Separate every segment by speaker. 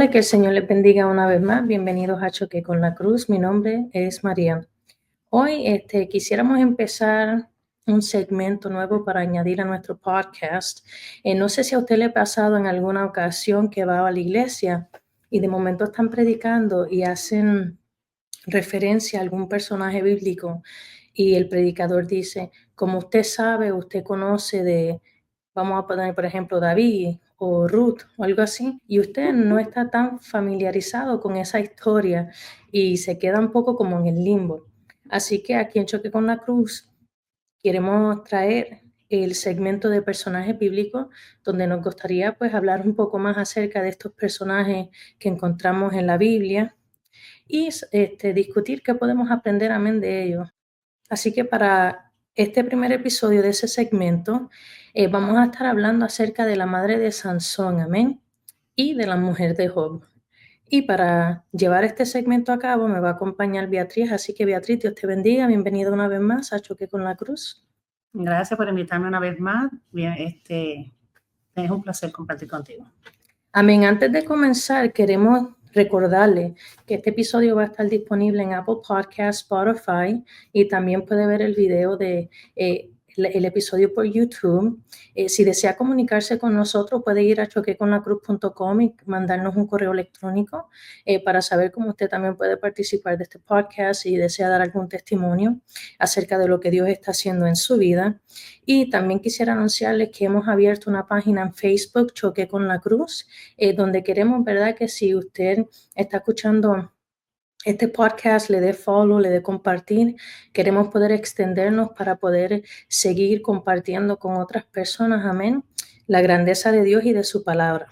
Speaker 1: Hola, que el Señor les bendiga una vez más. Bienvenidos a Choque con la Cruz. Mi nombre es María. Hoy quisiéramos empezar un segmento nuevo para añadir a nuestro podcast. No sé si a usted le ha pasado en alguna ocasión que va a la iglesia y de momento están predicando y hacen referencia a algún personaje bíblico y el predicador dice, como usted sabe, usted conoce de, vamos a poner por ejemplo David o Ruth o algo así, y usted no está tan familiarizado con esa historia y se queda un poco como en el limbo. Así que aquí en Choque con la Cruz queremos traer el segmento de personajes bíblicos donde nos gustaría pues hablar un poco más acerca de estos personajes que encontramos en la Biblia y discutir qué podemos aprender amén de ellos. Así que para este primer episodio de ese segmento vamos a estar hablando acerca de la madre de Sansón, amén, y de la mujer de Job. Y para llevar este segmento a cabo me va a acompañar Beatriz, así que Beatriz, Dios te bendiga, bienvenida una vez más a Choque con la Cruz.
Speaker 2: Gracias por invitarme una vez más. Bien, es un placer compartir contigo.
Speaker 1: Amén. Antes de comenzar, queremos recordarle que este episodio va a estar disponible en Apple Podcasts, Spotify y también puede ver el video de el episodio por YouTube. Si desea comunicarse con nosotros, puede ir a choqueconlacruz.com y mandarnos un correo electrónico para saber cómo usted también puede participar de este podcast y desea dar algún testimonio acerca de lo que Dios está haciendo en su vida. Y también quisiera anunciarles que hemos abierto una página en Facebook, Choque con la Cruz, donde queremos, ¿verdad?, que si usted está escuchando este podcast, le dé follow, le dé compartir. Queremos poder extendernos para poder seguir compartiendo con otras personas, amén, la grandeza de Dios y de su palabra.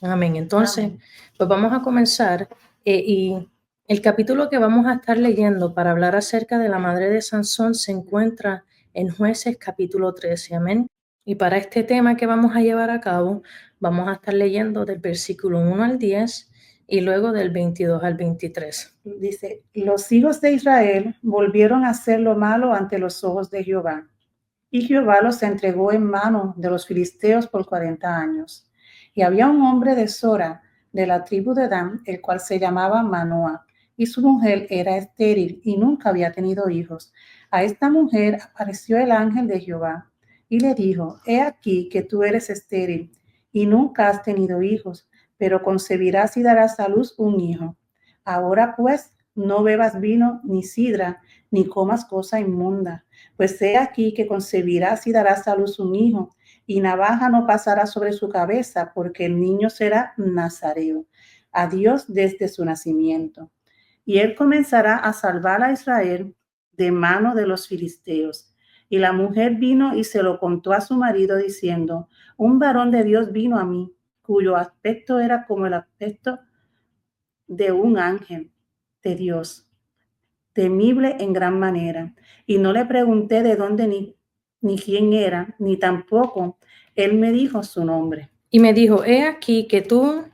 Speaker 1: Amén. Entonces,
Speaker 2: Amén.
Speaker 1: Pues vamos a comenzar y el capítulo que vamos a estar leyendo para hablar acerca de la madre de Sansón se encuentra en Jueces capítulo 13, amén. Y para este tema que vamos a llevar a cabo, vamos a estar leyendo del versículo 1 al 10 y luego del 22 al 23.
Speaker 2: Dice, los hijos de Israel volvieron a hacer lo malo ante los ojos de Jehová. Y Jehová los entregó en mano de los filisteos por 40 años. Y había un hombre de Sora, de la tribu de Dan, el cual se llamaba Manoah, y su mujer era estéril y nunca había tenido hijos. A esta mujer apareció el ángel de Jehová y le dijo, he aquí que tú eres estéril y nunca has tenido hijos, pero concebirás y darás a luz un hijo. Ahora pues, no bebas vino ni sidra, ni comas cosa inmunda, pues he aquí que concebirás y darás a luz un hijo, y navaja no pasará sobre su cabeza, porque el niño será nazareo, a Dios desde su nacimiento. Y él comenzará a salvar a Israel de mano de los filisteos. Y la mujer vino y se lo contó a su marido, diciendo, un varón de Dios vino a mí, cuyo aspecto era como el aspecto de un ángel de Dios, temible en gran manera. Y no le pregunté de dónde ni quién era, ni tampoco él me dijo su nombre.
Speaker 1: Y me dijo, he aquí que tú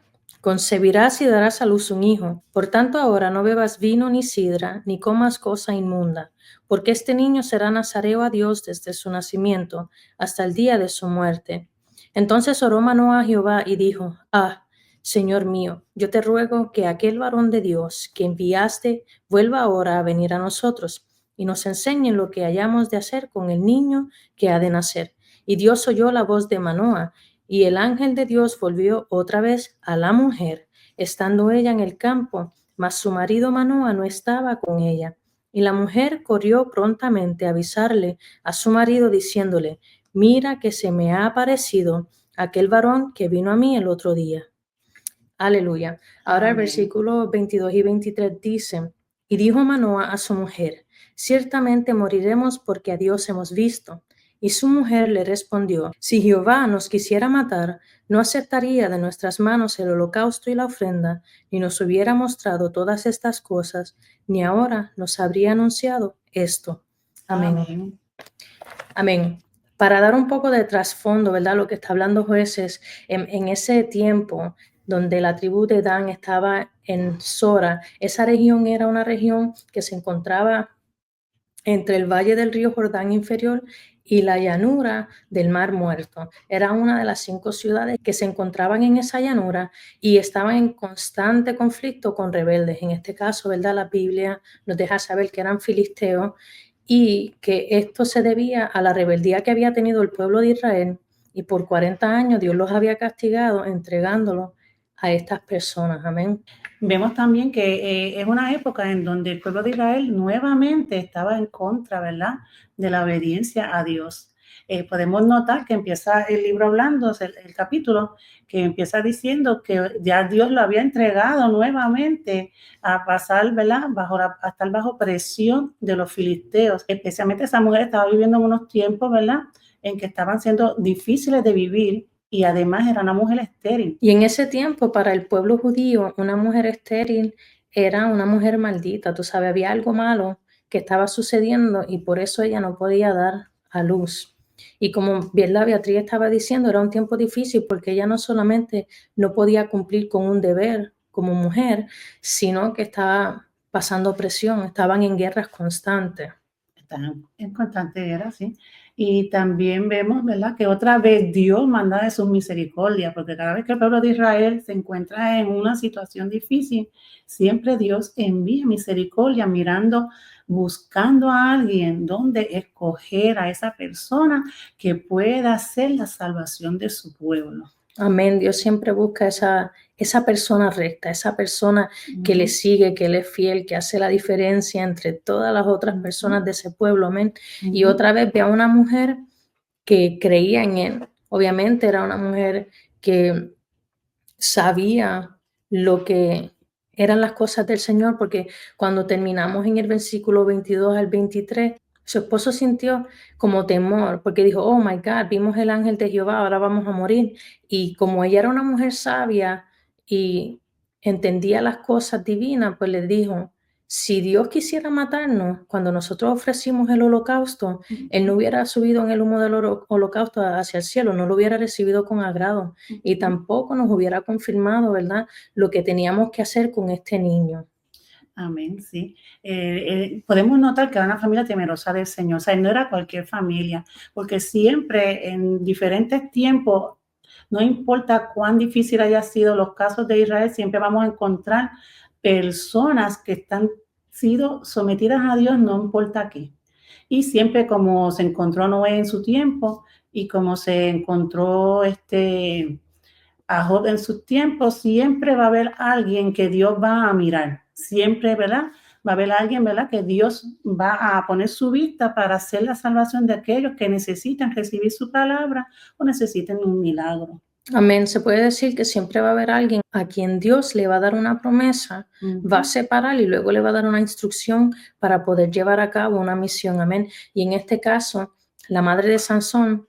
Speaker 1: concebirás y darás a luz un hijo. Por tanto, ahora no bebas vino ni sidra, ni comas cosa inmunda, porque este niño será nazareo a Dios desde su nacimiento hasta el día de su muerte. Entonces oró Manoah a Jehová y dijo, Señor mío, yo te ruego que aquel varón de Dios que enviaste vuelva ahora a venir a nosotros y nos enseñe lo que hayamos de hacer con el niño que ha de nacer. Y Dios oyó la voz de Manoah, y el ángel de Dios volvió otra vez a la mujer, estando ella en el campo, mas su marido Manoah no estaba con ella. Y la mujer corrió prontamente a avisarle a su marido, diciéndole, mira que se me ha aparecido aquel varón que vino a mí el otro día. Aleluya. Ahora el versículo 22 y 23 dice, y dijo Manoah a su mujer, ciertamente moriremos porque a Dios hemos visto. Y su mujer le respondió, si Jehová nos quisiera matar, no aceptaría de nuestras manos el holocausto y la ofrenda, ni nos hubiera mostrado todas estas cosas, ni ahora nos habría anunciado esto. Amén. Amén. Para dar un poco de trasfondo, ¿verdad? Lo que está hablando Jueces, en ese tiempo donde la tribu de Dan estaba en Sora, esa región era una región que se encontraba entre el valle del río Jordán inferior y la llanura del Mar Muerto. Era una de las 5 ciudades que se encontraban en esa llanura y estaban en constante conflicto con rebeldes. En este caso, ¿verdad? La Biblia nos deja saber que eran filisteos y que esto se debía a la rebeldía que había tenido el pueblo de Israel, y por 40 años Dios los había castigado entregándolos a estas personas. Amén.
Speaker 2: Vemos también que es una época en donde el pueblo de Israel nuevamente estaba en contra, ¿verdad?, de la obediencia a Dios. Podemos notar que empieza el libro hablando, el capítulo, que empieza diciendo que ya Dios lo había entregado nuevamente a pasar, ¿verdad?, a estar bajo presión de los filisteos. Especialmente esa mujer estaba viviendo en unos tiempos, ¿verdad?, en que estaban siendo difíciles de vivir y además era una mujer estéril.
Speaker 1: Y en ese tiempo, para el pueblo judío, una mujer estéril era una mujer maldita. Tú sabes, había algo malo que estaba sucediendo y por eso ella no podía dar a luz. Y como bien la Beatriz estaba diciendo, era un tiempo difícil porque ella no solamente no podía cumplir con un deber como mujer, sino que estaba pasando presión, estaban en guerras constantes.
Speaker 2: Están en constante guerra, sí. Y también vemos, ¿verdad?, que otra vez Dios manda de sus misericordias, porque cada vez que el pueblo de Israel se encuentra en una situación difícil, siempre Dios envía misericordia, mirando, buscando a alguien donde escoger a esa persona que pueda ser la salvación de su pueblo.
Speaker 1: Amén. Dios siempre busca esa persona recta, esa persona que le sigue, que le es fiel, que hace la diferencia entre todas las otras personas de ese pueblo. Amén. Y otra vez ve a una mujer que creía en él. Obviamente era una mujer que sabía lo que eran las cosas del Señor, porque cuando terminamos en el versículo 22 al 23, su esposo sintió como temor, porque dijo, oh my God, vimos el ángel de Jehová, ahora vamos a morir. Y como ella era una mujer sabia y entendía las cosas divinas, pues le dijo, si Dios quisiera matarnos, cuando nosotros ofrecimos el holocausto, Él no hubiera subido en el humo del holocausto hacia el cielo, no lo hubiera recibido con agrado y tampoco nos hubiera confirmado, ¿verdad?, lo que teníamos que hacer con este niño.
Speaker 2: Amén, sí. Podemos notar que era una familia temerosa del Señor, o sea, no era cualquier familia, porque siempre en diferentes tiempos, no importa cuán difícil haya sido los casos de Israel, siempre vamos a encontrar personas que están sido sometidas a Dios, no importa qué. Y siempre como se encontró Noé en su tiempo y como se encontró a Job en sus tiempos, siempre va a haber alguien que Dios va a mirar. Siempre, ¿verdad? Va a haber alguien, ¿verdad?, que Dios va a poner su vista para hacer la salvación de aquellos que necesitan recibir su palabra o necesiten un milagro.
Speaker 1: Amén. Se puede decir que siempre va a haber alguien a quien Dios le va a dar una promesa, va a separar y luego le va a dar una instrucción para poder llevar a cabo una misión. Amén. Y en este caso, la madre de Sansón,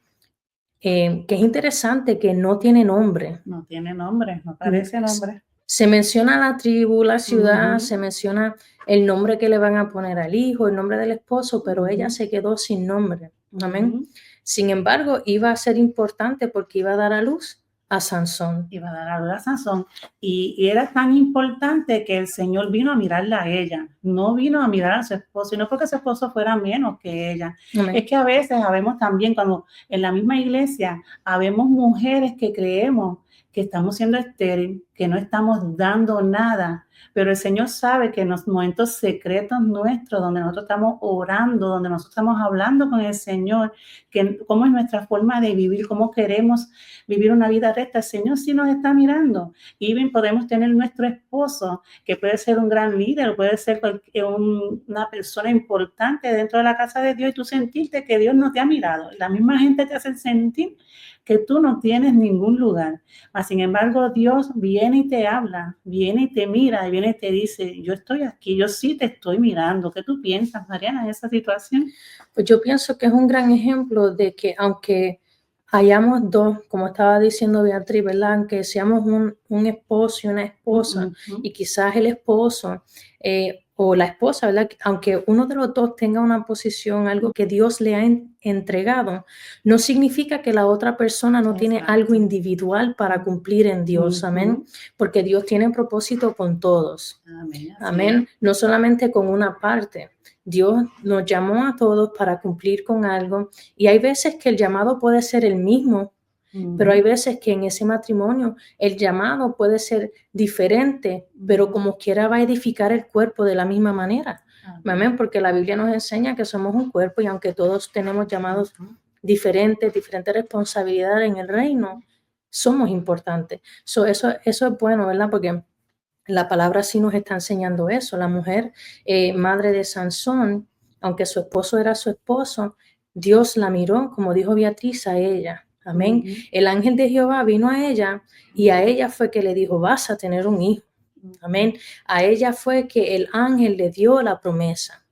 Speaker 1: que es interesante que no tiene nombre.
Speaker 2: No tiene nombre, no parece nombre.
Speaker 1: Se menciona la tribu, la ciudad, se menciona el nombre que le van a poner al hijo, el nombre del esposo, pero ella se quedó sin nombre. Amén. Sin embargo, iba a ser importante porque iba a dar a luz a Sansón.
Speaker 2: Iba a dar a luz a Sansón. Y era tan importante que el Señor vino a mirarla a ella, no vino a mirar a su esposo, y no porque su esposo fuera menos que ella.
Speaker 1: Amén.
Speaker 2: Es que a veces habemos también, cuando en la misma iglesia, habemos mujeres que creemos que estamos siendo estériles, que no estamos dando nada, pero el Señor sabe que en los momentos secretos nuestros, donde nosotros estamos orando, donde nosotros estamos hablando con el Señor, que cómo es nuestra forma de vivir, cómo queremos vivir una vida recta, el Señor sí nos está mirando. Y bien podemos tener nuestro esposo, que puede ser un gran líder, puede ser una persona importante dentro de la casa de Dios, y tú sentirte que Dios no te ha mirado. La misma gente te hace sentir que tú no tienes ningún lugar. Mas, sin embargo, Dios viene y te habla, viene y te mira, y viene y te dice, yo estoy aquí, yo sí te estoy mirando. ¿Qué tú piensas, Mariana, en esa situación?
Speaker 1: Pues yo pienso que es un gran ejemplo de que aunque hayamos dos, como estaba diciendo Beatriz, ¿verdad?, aunque seamos un esposo y una esposa, y quizás el esposo o la esposa, ¿verdad?, aunque uno de los dos tenga una posición, algo que Dios le ha entregado, no significa que la otra persona no tiene algo individual para cumplir en Dios. Amén. Porque Dios tiene propósito con todos.
Speaker 2: Amén.
Speaker 1: Amén. No solamente con una parte. Dios nos llamó a todos para cumplir con algo y hay veces que el llamado puede ser el mismo, pero hay veces que en ese matrimonio el llamado puede ser diferente, pero como quiera va a edificar el cuerpo de la misma manera. Amén, porque la Biblia nos enseña que somos un cuerpo y aunque todos tenemos llamados diferentes responsabilidades en el reino, somos importantes. Eso es bueno, ¿verdad? Porque la palabra sí nos está enseñando eso. La mujer, madre de Sansón, aunque su esposo era su esposo, Dios la miró, como dijo Beatriz, a ella. Amén. El ángel de Jehová vino a ella y a ella fue que le dijo, vas a tener un hijo. Amén. A ella fue que el ángel le dio la promesa.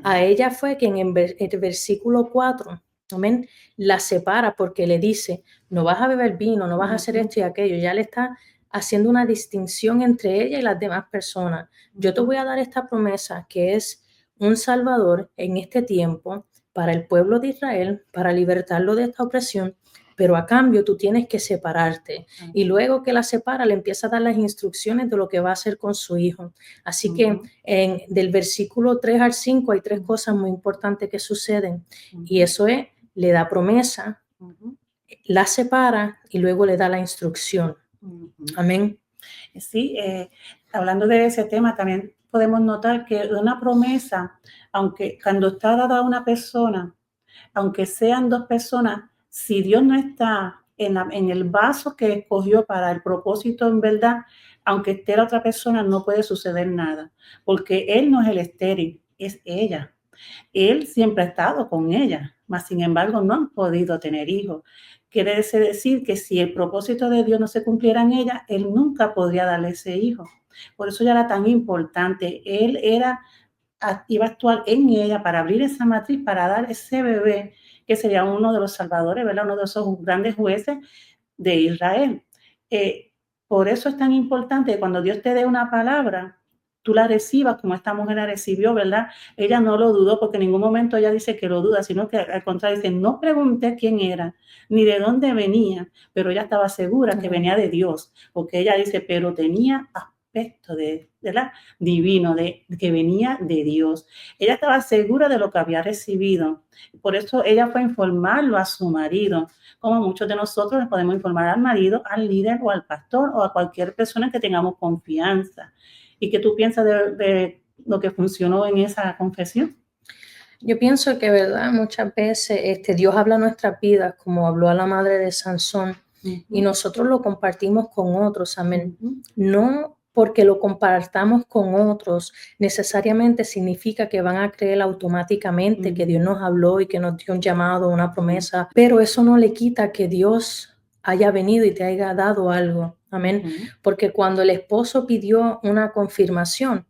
Speaker 1: A ella fue que en el versículo 4, amén, la separa porque le dice, no vas a beber vino, no vas a hacer esto y aquello. Ya le está haciendo una distinción entre ella y las demás personas. Yo te voy a dar esta promesa que es un salvador en este tiempo para el pueblo de Israel, para libertarlo de esta opresión, pero a cambio tú tienes que separarte. Y luego que la separa, le empieza a dar las instrucciones de lo que va a hacer con su hijo. Así que del versículo 3 al 5 hay 3 cosas muy importantes que suceden. Y eso es, le da promesa, la separa y luego le da la instrucción. Amén.
Speaker 2: Sí, hablando de ese tema, también podemos notar que una promesa, aunque cuando está dada a una persona, aunque sean dos personas, si Dios no está en el vaso que escogió para el propósito en verdad, aunque esté la otra persona, no puede suceder nada, porque Él no es el estéril, es ella. Él siempre ha estado con ella, mas sin embargo no han podido tener hijos. Quiere decir que si el propósito de Dios no se cumpliera en ella, Él nunca podría darle ese hijo. Por eso ya era tan importante. Él iba a actuar en ella para abrir esa matriz, para dar ese bebé que sería uno de los salvadores, ¿verdad? Uno de esos grandes jueces de Israel. Por eso es tan importante cuando Dios te dé una palabra, tú la recibas como esta mujer la recibió, ¿verdad? Ella no lo dudó porque en ningún momento ella dice que lo duda, sino que al contrario dice, no pregunté quién era, ni de dónde venía, pero ella estaba segura que venía de Dios, porque ella dice, pero tenía aspecto de, ¿verdad? Divino, de que venía de Dios. Ella estaba segura de lo que había recibido. Por eso ella fue a informarlo a su marido, como muchos de nosotros les podemos informar al marido, al líder o al pastor o a cualquier persona que tengamos confianza. ¿Y qué tú piensas de lo que funcionó en esa confesión?
Speaker 1: Yo pienso que, ¿verdad? Muchas veces Dios habla a nuestras vidas como habló a la madre de Sansón y nosotros lo compartimos con otros, amén. No porque lo compartamos con otros necesariamente significa que van a creer automáticamente que Dios nos habló y que nos dio un llamado, una promesa, pero eso no le quita que Dios haya venido y te haya dado algo, amén. Porque cuando el esposo pidió una confirmación,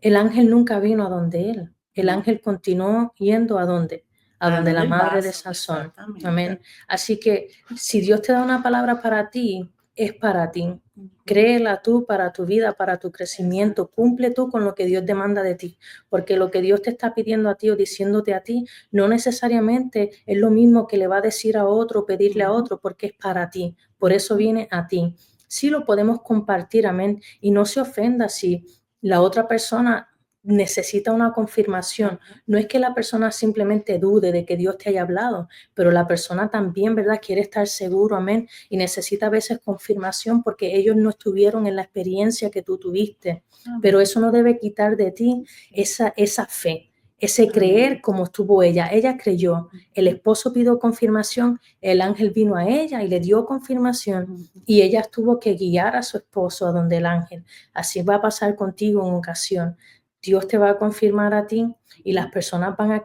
Speaker 1: el ángel nunca vino a donde él. El ángel continuó yendo a donde la madre de Sansón. Amén. Así que si Dios te da una palabra para ti, es para ti. Créela tú para tu vida, para tu crecimiento. Cumple tú con lo que Dios demanda de ti, porque lo que Dios te está pidiendo a ti o diciéndote a ti, no necesariamente es lo mismo que le va a decir a otro, pedirle a otro, porque es para ti. Por eso viene a ti. Sí lo podemos compartir, amén. Y no se ofenda si la otra persona necesita una confirmación. No es que la persona simplemente dude de que Dios te haya hablado, pero la persona también, ¿verdad? Quiere estar seguro, amén, y necesita a veces confirmación porque ellos no estuvieron en la experiencia que tú tuviste, pero eso no debe quitar de ti esa fe, ese creer como estuvo ella. Ella creyó, el esposo pidió confirmación, el ángel vino a ella y le dio confirmación y ella tuvo que guiar a su esposo a donde el ángel. Así va a pasar contigo en ocasión. Dios te va a confirmar a ti y las personas van a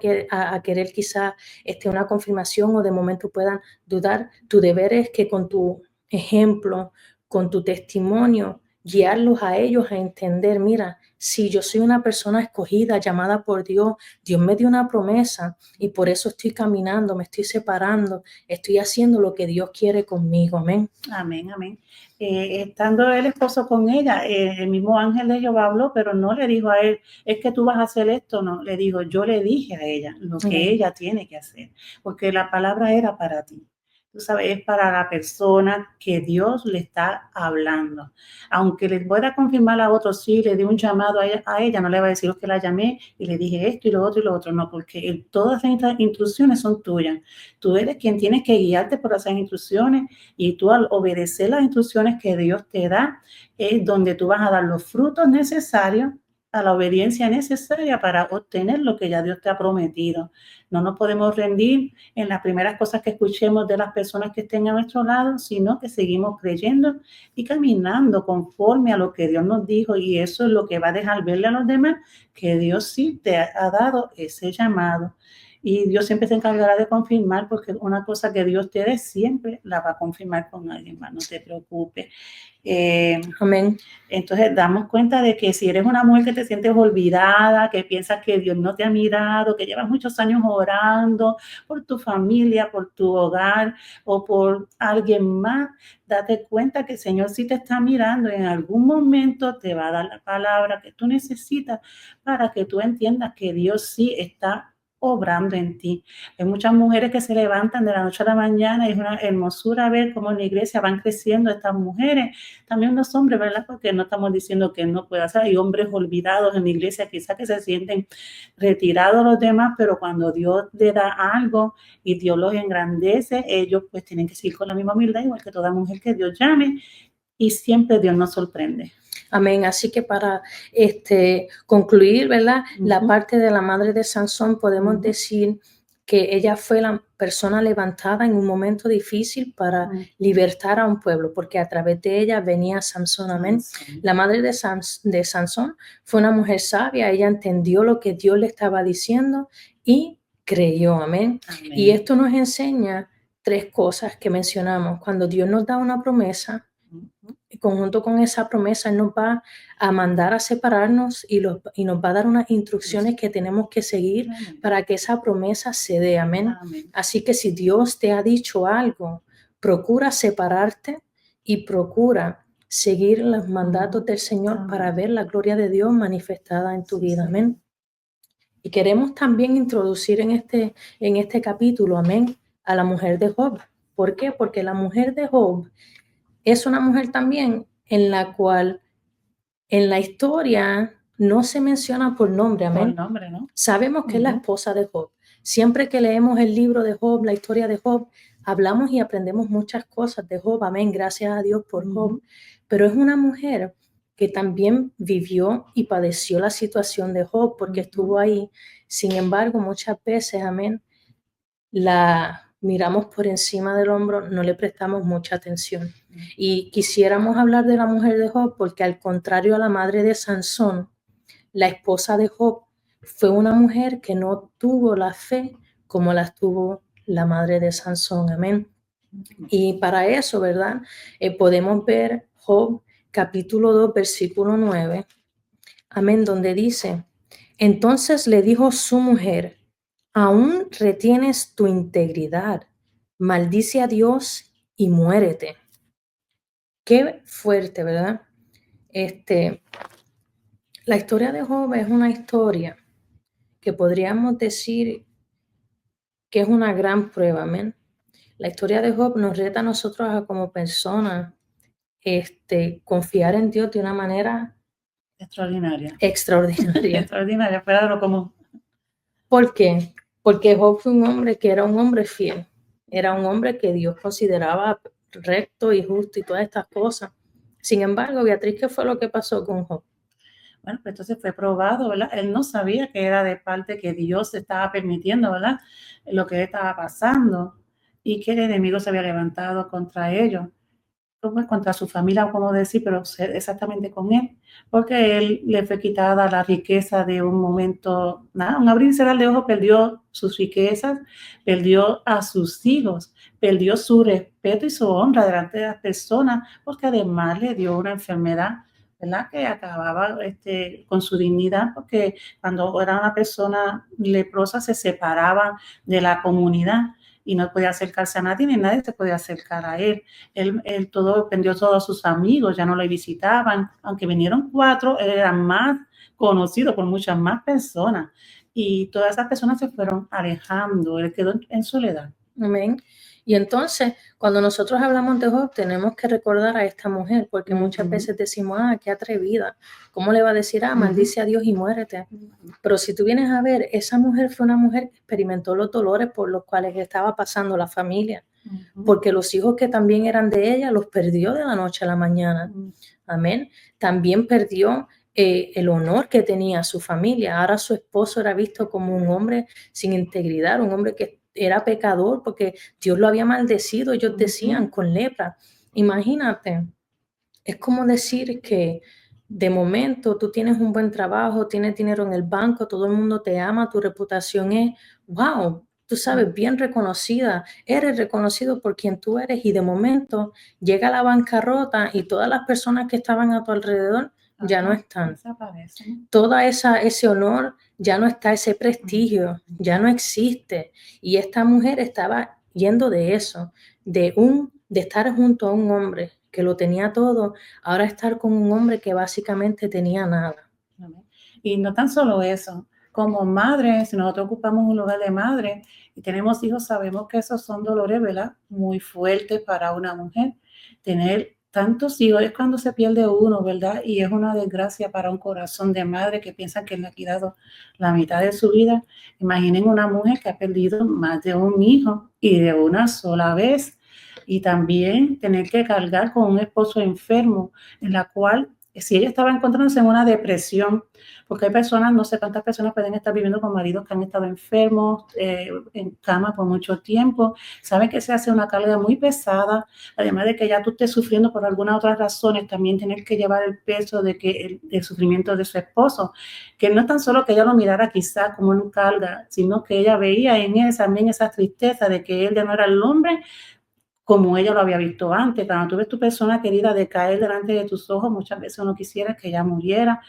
Speaker 1: querer quizás una confirmación o de momento puedan dudar. Tu deber es que con tu ejemplo, con tu testimonio, guiarlos a ellos a entender, mira, si yo soy una persona escogida, llamada por Dios, Dios me dio una promesa y por eso estoy caminando, me estoy separando, estoy haciendo lo que Dios quiere conmigo. Amén.
Speaker 2: Amén, amén. Estando el esposo con ella, el mismo ángel de Jehová habló, pero no le dijo a él, es que tú vas a hacer esto, no, le dijo, yo le dije a ella lo que ella tiene que hacer, porque la palabra era para ti. tú sabes, es para la persona que Dios le está hablando. Aunque le pueda confirmar a otros, sí, le di un llamado a ella, no le va a decir que la llamé y le dije esto y lo otro, no, porque todas estas instrucciones son tuyas. Tú eres quien tienes que guiarte por esas instrucciones y tú al obedecer las instrucciones que Dios te da, es donde tú vas a dar los frutos necesarios a la obediencia necesaria para obtener lo que ya Dios te ha prometido. No nos podemos rendir en las primeras cosas que escuchemos de las personas que estén a nuestro lado, sino que seguimos creyendo y caminando conforme a lo que Dios nos dijo, y eso es lo que va a dejar verle a los demás que Dios sí te ha dado ese llamado. Y Dios siempre se encargará de confirmar, porque una cosa que Dios te dé siempre la va a confirmar con alguien más, no te preocupes.
Speaker 1: Amén.
Speaker 2: Entonces damos cuenta de que si eres una mujer que te sientes olvidada, que piensas que Dios no te ha mirado, que llevas muchos años orando por tu familia, por tu hogar o por alguien más, date cuenta que el Señor sí te está mirando y en algún momento te va a dar la palabra que tú necesitas para que tú entiendas que Dios sí está obrando en ti. Hay muchas mujeres que se levantan de la noche a la mañana y es una hermosura ver cómo en la iglesia van creciendo estas mujeres. También los hombres, ¿verdad? Porque no estamos diciendo que no pueda ser. Hay hombres olvidados en la iglesia, quizás que se sienten retirados los demás, pero cuando Dios le da algo y Dios los engrandece, ellos pues tienen que seguir con la misma humildad, igual que toda mujer que Dios llame, y siempre Dios nos sorprende.
Speaker 1: Amén. Así que para concluir, ¿verdad? La parte de la madre de Sansón, podemos decir que ella fue la persona levantada en un momento difícil para libertar a un pueblo, porque a través de ella venía Sansón. Amén. La madre de Sansón fue una mujer sabia, ella entendió lo que Dios le estaba diciendo y creyó. Amén. Y esto nos enseña 3 cosas que mencionamos. Cuando Dios nos da una promesa, conjunto con esa promesa, Él nos va a mandar a separarnos y nos va a dar unas instrucciones que tenemos que seguir para que esa promesa se dé. Amén. Así que si Dios te ha dicho algo, procura separarte y procura seguir los mandatos del Señor para ver la gloria de Dios manifestada en tu vida. Amén. Y queremos también introducir en este capítulo, amén, a la mujer de Job. ¿Por qué? Porque la mujer de Job es una mujer también en la cual en la historia no se menciona por nombre, amén.
Speaker 2: Por nombre, ¿no?
Speaker 1: Sabemos que es la esposa de Job. Siempre que leemos el libro de Job, la historia de Job, hablamos y aprendemos muchas cosas de Job, amén, gracias a Dios por Job. Pero es una mujer que también vivió y padeció la situación de Job porque estuvo ahí. Sin embargo, muchas veces, amén, la miramos por encima del hombro, no le prestamos mucha atención. Y quisiéramos hablar de la mujer de Job porque, al contrario a la madre de Sansón, la esposa de Job fue una mujer que no tuvo la fe como la tuvo la madre de Sansón. Amén. Y para eso, ¿verdad? Podemos ver Job capítulo 2, versículo 9. Amén, donde dice: entonces le dijo su mujer: aún retienes tu integridad, maldice a Dios y muérete. Qué fuerte, ¿verdad? La historia de Job es una historia que podríamos decir que es una gran prueba, amén. La historia de Job nos reta a nosotros como personas confiar en Dios de una manera
Speaker 2: extraordinaria.
Speaker 1: extraordinaria.
Speaker 2: Fuera de lo común.
Speaker 1: ¿Por qué? Porque Job fue un hombre que era un hombre fiel. Era un hombre que Dios consideraba recto y justo y todas estas cosas. Sin embargo, Beatriz, ¿qué fue lo que pasó con Job?
Speaker 2: Bueno, pues entonces fue probado, ¿verdad? Él no sabía que era de parte que Dios estaba permitiendo, ¿verdad? Lo que estaba pasando y que el enemigo se había levantado contra ellos. Pues contra su familia, o como decir, pero exactamente con él, porque él le fue quitada la riqueza de un momento, nada, un abrir y cerrar de ojos, perdió sus riquezas, perdió a sus hijos, perdió su respeto y su honra delante de las personas, porque además le dio una enfermedad, ¿verdad? Que acababa con su dignidad, porque cuando era una persona leprosa se separaban de la comunidad y no podía acercarse a nadie, ni nadie se podía acercar a él. Él perdió todos sus amigos, ya no le visitaban, aunque vinieron 4, él era más conocido por muchas más personas, y todas esas personas se fueron alejando, él quedó en soledad.
Speaker 1: Amén. Y entonces, cuando nosotros hablamos de Job, tenemos que recordar a esta mujer, porque muchas veces decimos, qué atrevida, ¿cómo le va a decir, maldice a Dios y muérete? Pero si tú vienes a ver, esa mujer fue una mujer que experimentó los dolores por los cuales estaba pasando la familia, porque los hijos que también eran de ella los perdió de la noche a la mañana. Amén. También perdió el honor que tenía su familia. Ahora su esposo era visto como un hombre sin integridad, un hombre que era pecador porque Dios lo había maldecido, ellos decían, con lepra. Imagínate, es como decir que de momento tú tienes un buen trabajo, tienes dinero en el banco, todo el mundo te ama, tu reputación es, wow, tú sabes, bien reconocida, eres reconocido por quien tú eres y de momento llega la bancarrota y todas las personas que estaban a tu alrededor ya no están. Toda ese honor ya no está, ese prestigio ya no existe. Y esta mujer estaba yendo de eso, de estar junto a un hombre que lo tenía todo, ahora estar con un hombre que básicamente tenía nada.
Speaker 2: Y no tan solo eso, como madre, si nosotros ocupamos un lugar de madre y tenemos hijos, sabemos que esos son dolores, ¿verdad? Muy fuertes para una mujer. Tener tantos hijos es cuando se pierde uno, ¿verdad? Y es una desgracia para un corazón de madre que piensa que le ha quedado la mitad de su vida. Imaginen una mujer que ha perdido más de un hijo y de una sola vez. Y también tener que cargar con un esposo enfermo, en la cual, si ella estaba encontrándose en una depresión, porque hay personas, no sé cuántas personas pueden estar viviendo con maridos que han estado enfermos, en cama por mucho tiempo, saben que se hace una carga muy pesada, además de que ya tú estés sufriendo por algunas otras razones, también tener que llevar el peso de que el sufrimiento de su esposo, que no es tan solo que ella lo mirara quizá como una carga, sino que ella veía en él también esa tristeza de que él ya no era el hombre como ella lo había visto antes. Cuando tú ves tu persona querida decaer delante de tus ojos, muchas veces uno quisiera que ella muriera.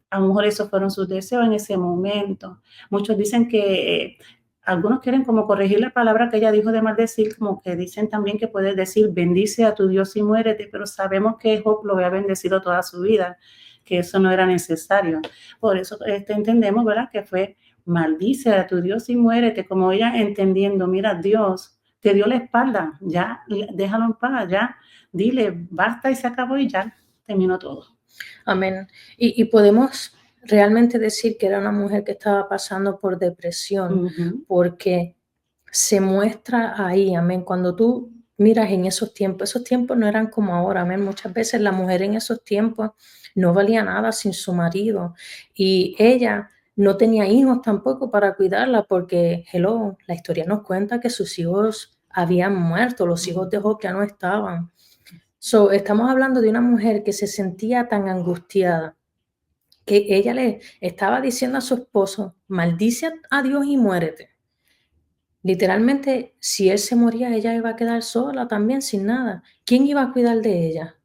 Speaker 2: A lo mejor esos fueron sus deseos en ese momento. Muchos dicen que algunos quieren como corregir la palabra que ella dijo de maldecir, como que dicen también que puedes decir bendice a tu Dios y muérete, pero sabemos que Job lo había bendecido toda su vida, que eso no era necesario. Por eso entendemos, ¿verdad? Que fue maldice a tu Dios y muérete, como ella entendiendo, mira, Dios te dio la espalda, ya, déjalo en paz, ya, dile, basta y se acabó y ya terminó todo.
Speaker 1: Amén. Y podemos realmente decir que era una mujer que estaba pasando por depresión, porque se muestra ahí, amén. Cuando tú miras en esos tiempos no eran como ahora, amén. Muchas veces la mujer en esos tiempos no valía nada sin su marido y ella no tenía hijos tampoco para cuidarla porque, hello, la historia nos cuenta que sus hijos habían muerto, los hijos de Job ya no estaban. Estamos hablando de una mujer que se sentía tan angustiada que ella le estaba diciendo a su esposo, maldice a Dios y muérete. Literalmente, si él se moría, ella iba a quedar sola también, sin nada. ¿Quién iba a cuidar de ella?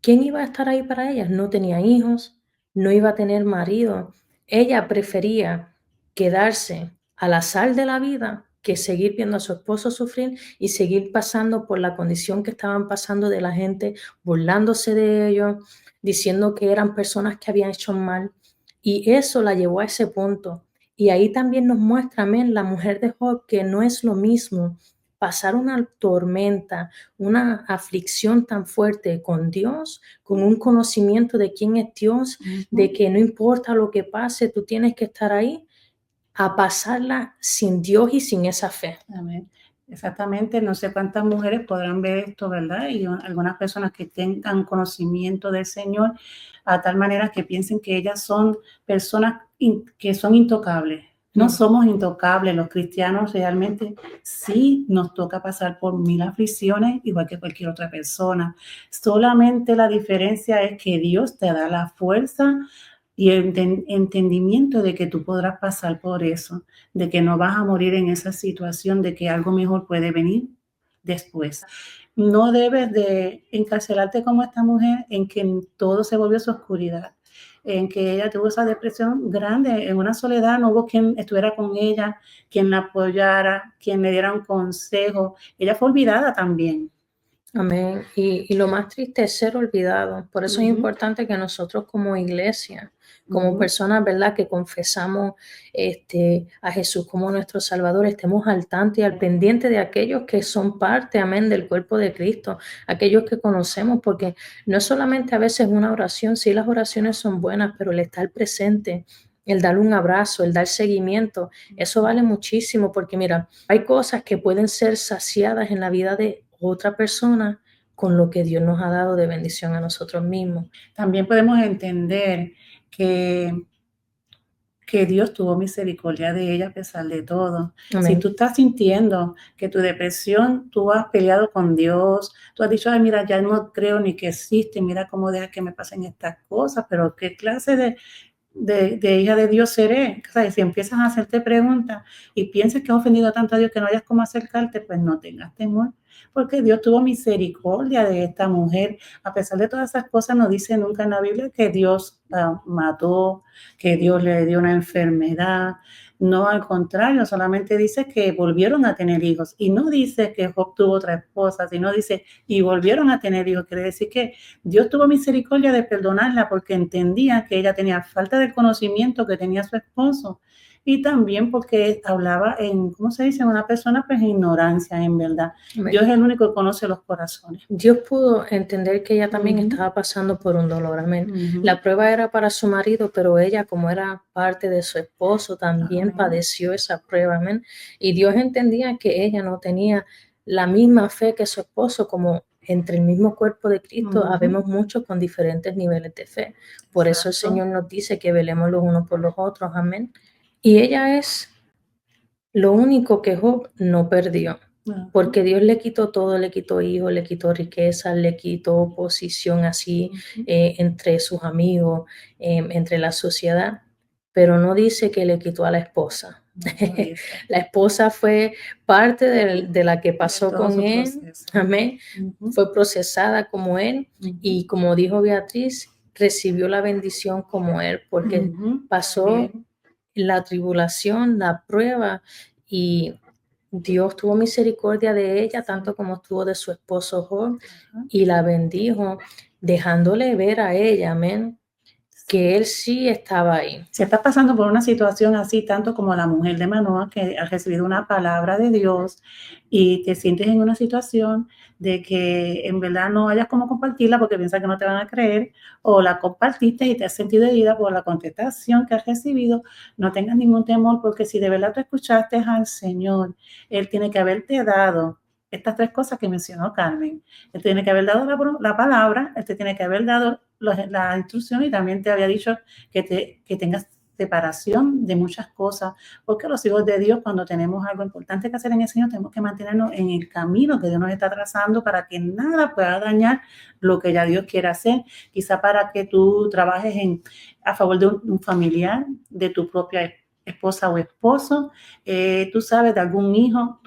Speaker 1: ¿Quién iba a estar ahí para ella? No tenía hijos, no iba a tener marido. Ella prefería quedarse al azar de la vida que seguir viendo a su esposo sufrir y seguir pasando por la condición que estaban pasando de la gente, burlándose de ellos, diciendo que eran personas que habían hecho mal. Y eso la llevó a ese punto. Y ahí también nos muestra, amén, la mujer de Job, que no es lo mismo pasar una tormenta, una aflicción tan fuerte con Dios, con un conocimiento de quién es Dios, de que no importa lo que pase, tú tienes que estar ahí, a pasarla sin Dios y sin esa fe.
Speaker 2: Amén. Exactamente, no sé cuántas mujeres podrán ver esto, ¿verdad? Y algunas personas que tengan conocimiento del Señor a tal manera que piensen que ellas son personas que son intocables. No somos intocables, los cristianos realmente sí nos toca pasar por 1000 aflicciones, igual que cualquier otra persona. Solamente la diferencia es que Dios te da la fuerza y el entendimiento de que tú podrás pasar por eso, de que no vas a morir en esa situación, de que algo mejor puede venir después. No debes de encarcelarte como esta mujer en que todo se volvió su oscuridad, en que ella tuvo esa depresión grande, en una soledad, no hubo quien estuviera con ella, quien la apoyara, quien le diera un consejo. Ella fue olvidada también.
Speaker 1: Amén. Y lo más triste es ser olvidado. Por eso es
Speaker 2: Ujú,
Speaker 1: importante que nosotros como iglesia, como
Speaker 2: ujú.
Speaker 1: personas, ¿verdad?, que confesamos a Jesús como nuestro Salvador, estemos al tanto y al pendiente de aquellos que son parte, amén, del cuerpo de Cristo, aquellos que conocemos, porque no es solamente a veces una oración, sí las oraciones son buenas, pero el estar presente, el dar un abrazo, el dar seguimiento, eso vale muchísimo, porque mira, hay cosas que pueden ser saciadas en la vida de otra persona con lo que Dios nos ha dado de bendición a nosotros mismos.
Speaker 2: También podemos entender que Dios tuvo misericordia de ella a pesar de todo. Si
Speaker 1: Amén.
Speaker 2: tú estás sintiendo que tu depresión, tú has peleado con Dios, tú has dicho, ay, mira, ya no creo ni que existe, mira cómo deja que me pasen estas cosas, pero qué clase de hija de Dios seré. O sea, si empiezas a hacerte preguntas y piensas que has ofendido tanto a Dios que no hayas cómo acercarte, pues no tengas temor, porque Dios tuvo misericordia de esta mujer. A pesar de todas esas cosas, no dice nunca en la Biblia que Dios la mató, que Dios le dio una enfermedad. No, al contrario, solamente dice que volvieron a tener hijos. Y no dice que Job tuvo otra esposa, sino dice, y volvieron a tener hijos. Quiere decir que Dios tuvo misericordia de perdonarla porque entendía que ella tenía falta de conocimiento que tenía su esposo y también porque hablaba en, ¿cómo se dice? Una persona pues en ignorancia, en verdad.
Speaker 1: Amén.
Speaker 2: Dios es el único que conoce los corazones.
Speaker 1: Dios pudo entender que ella también
Speaker 2: Ujú,
Speaker 1: estaba pasando por un dolor, amén.
Speaker 2: ujú.
Speaker 1: La prueba era para su marido, pero ella, como era parte de su esposo, también
Speaker 2: Amén.
Speaker 1: padeció esa prueba, amén. Y Dios entendía que ella no tenía la misma fe que su esposo, como entre el mismo cuerpo de Cristo
Speaker 2: Ujú,
Speaker 1: habemos muchos con diferentes niveles de fe. Por eso el
Speaker 2: exacto.
Speaker 1: Señor nos dice que velemos los unos por los otros, amén. Y ella es lo único que Job no perdió,
Speaker 2: Ajá,
Speaker 1: porque Dios le quitó todo, le quitó hijos, le quitó riqueza, le quitó posición así
Speaker 2: ujú.
Speaker 1: entre sus amigos, entre la sociedad, pero no dice que le quitó a la esposa.
Speaker 2: No lo dice.
Speaker 1: La esposa fue parte de la que
Speaker 2: De
Speaker 1: pasó
Speaker 2: todo
Speaker 1: con
Speaker 2: su
Speaker 1: él,
Speaker 2: proceso.
Speaker 1: amén,
Speaker 2: Ujú,
Speaker 1: fue procesada como él
Speaker 2: ujú,
Speaker 1: y como dijo Beatriz, recibió la bendición como él, porque
Speaker 2: ujú.
Speaker 1: pasó
Speaker 2: También.
Speaker 1: la tribulación, la prueba, y Dios tuvo misericordia de ella, tanto
Speaker 2: Sí.
Speaker 1: como tuvo de su esposo Job,
Speaker 2: Ajá,
Speaker 1: y la bendijo, dejándole ver a ella, amén,
Speaker 2: sí.
Speaker 1: que él sí estaba ahí.
Speaker 2: Si estás pasando por una situación así, tanto como la mujer de Manoah, que ha recibido una palabra de Dios y te sientes en una situación de que en verdad no hayas cómo compartirla porque piensas que no te van a creer, o la compartiste y te has sentido herida por la contestación que has recibido, no tengas ningún temor porque si de verdad tú escuchaste al Señor, Él tiene que haberte dado estas tres cosas que mencionó Carmen. Él tiene que haber dado la palabra, Él te tiene que haber dado la instrucción y también te había dicho que tengas separación de muchas cosas, porque los hijos de Dios, cuando tenemos algo importante que hacer en el Señor, tenemos que mantenernos en el camino que Dios nos está trazando para que nada pueda dañar lo que ya Dios quiere hacer, quizá para que tú trabajes a favor de un familiar, de tu propia esposa o esposo, tú sabes, de algún hijo,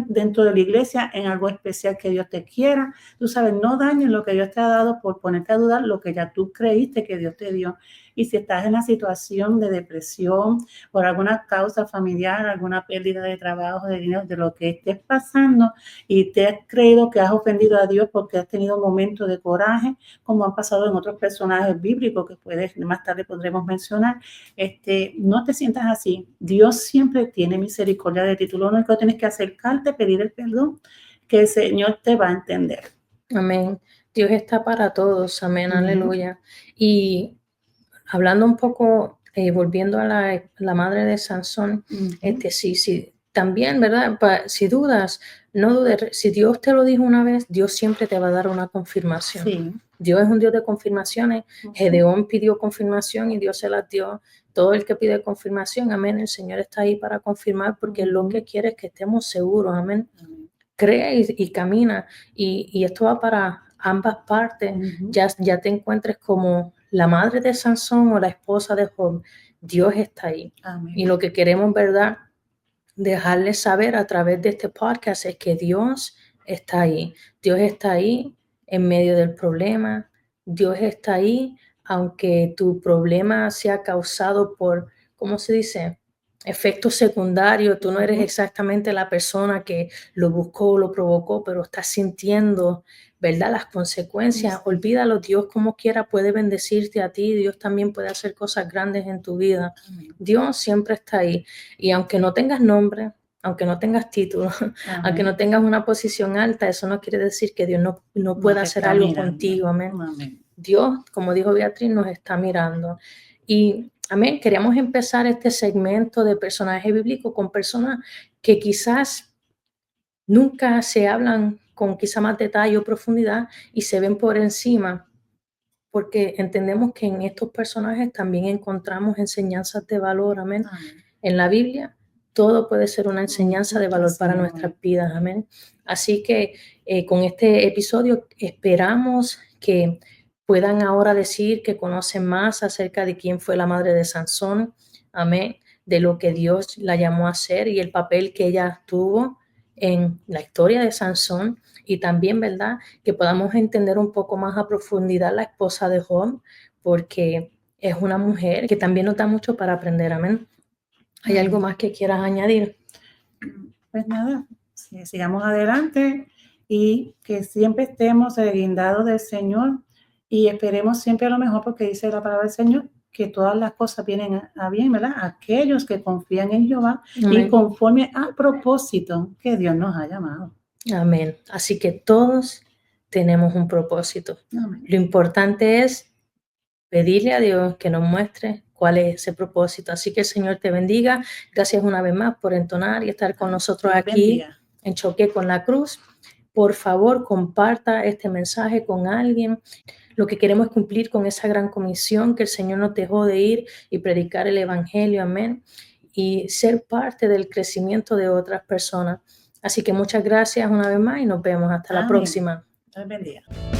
Speaker 2: dentro de la iglesia, en algo especial que Dios te quiera, tú sabes, no dañes lo que Dios te ha dado por ponerte a dudar lo que ya tú creíste que Dios te dio. Y si estás en una situación de depresión por alguna causa familiar, alguna pérdida de trabajo, de dinero, de lo que estés pasando y te has creído que has ofendido a Dios porque has tenido un momento de coraje, como han pasado en otros personajes bíblicos que más tarde podremos mencionar, no te sientas así. Dios siempre tiene misericordia de ti. Tú lo único que tienes que acercarte, pedir el perdón, que el Señor te va a entender.
Speaker 1: Amén. Dios está para todos, amén,
Speaker 2: Ujú,
Speaker 1: aleluya. Y hablando un poco, volviendo a la madre de Sansón,
Speaker 2: ujú.
Speaker 1: sí, sí, también, ¿verdad? Si dudas, no dudes, si Dios te lo dijo una vez, Dios siempre te va a dar una confirmación.
Speaker 2: Sí.
Speaker 1: Dios es un Dios de confirmaciones.
Speaker 2: Ujú,
Speaker 1: Gedeón pidió confirmación y Dios se las dio. Todo el que pide confirmación, amén, el Señor está ahí para confirmar porque lo
Speaker 2: ujú.
Speaker 1: que quiere es que estemos seguros, amén.
Speaker 2: Amén.
Speaker 1: Crea y camina. Y esto va para ambas partes.
Speaker 2: Ujú.
Speaker 1: Ya te encuentres como la madre de Sansón o la esposa de Job. Dios está ahí. Y
Speaker 2: Amén.
Speaker 1: lo que queremos, ¿verdad? Dejarles saber a través de este podcast es que Dios está ahí. Dios está ahí en medio del problema. Dios está ahí aunque tu problema sea causado por, ¿cómo se dice? efectos secundarios, tú no eres
Speaker 2: Ujú.
Speaker 1: exactamente la persona que lo buscó, lo provocó, pero estás sintiendo, ¿verdad? Las consecuencias.
Speaker 2: Sí.
Speaker 1: Olvídalo, Dios como quiera puede bendecirte a ti, Dios también puede hacer cosas grandes en tu vida.
Speaker 2: Amén.
Speaker 1: Dios siempre está ahí. Y aunque no tengas nombre, aunque no tengas título, aunque
Speaker 2: Amén.
Speaker 1: no tengas una posición alta, eso no quiere decir que Dios no
Speaker 2: No
Speaker 1: pueda
Speaker 2: te
Speaker 1: hacer
Speaker 2: está
Speaker 1: algo
Speaker 2: mirando.
Speaker 1: contigo, amén.
Speaker 2: Amén.
Speaker 1: Dios, como dijo Beatriz, nos está mirando. Y amén, queríamos empezar este segmento de personaje bíblico con personas que quizás nunca se hablan con quizá más detalle o profundidad y se ven por encima, porque entendemos que en estos personajes también encontramos enseñanzas de valor, amén.
Speaker 2: Amén.
Speaker 1: En la Biblia todo puede ser una enseñanza de valor
Speaker 2: Así
Speaker 1: para
Speaker 2: mismo
Speaker 1: nuestras
Speaker 2: es.
Speaker 1: vidas, amén. Así que con este episodio esperamos que puedan ahora decir que conocen más acerca de quién fue la madre de Sansón, amén, de lo que Dios la llamó a hacer y el papel que ella tuvo en la historia de Sansón y también, ¿verdad?, que podamos entender un poco más a profundidad la esposa de Job, porque es una mujer que también nos da mucho para aprender, amén. ¿Hay algo
Speaker 2: Amén.
Speaker 1: más que quieras añadir?
Speaker 2: Pues nada, sigamos adelante y que siempre estemos guindados del Señor y esperemos siempre lo mejor porque dice la palabra del Señor que todas las cosas vienen a bien, ¿verdad? Aquellos que confían en Jehová y
Speaker 1: Amén.
Speaker 2: conforme al propósito que Dios nos ha llamado.
Speaker 1: Amén. Así que todos tenemos un propósito.
Speaker 2: Amén.
Speaker 1: Lo importante es pedirle a Dios que nos muestre cuál es ese propósito. Así que el Señor te bendiga. Gracias una vez más por entonar y estar con nosotros
Speaker 2: Dios
Speaker 1: aquí
Speaker 2: bendiga.
Speaker 1: en Choque con la Cruz. Por favor, comparta este mensaje con alguien. Lo que queremos es cumplir con esa gran comisión que el Señor nos dejó de ir y predicar el Evangelio, amén, y ser parte del crecimiento de otras personas. Así que muchas gracias una vez más y nos vemos hasta la
Speaker 2: Amén.
Speaker 1: próxima.
Speaker 2: Dios bendiga.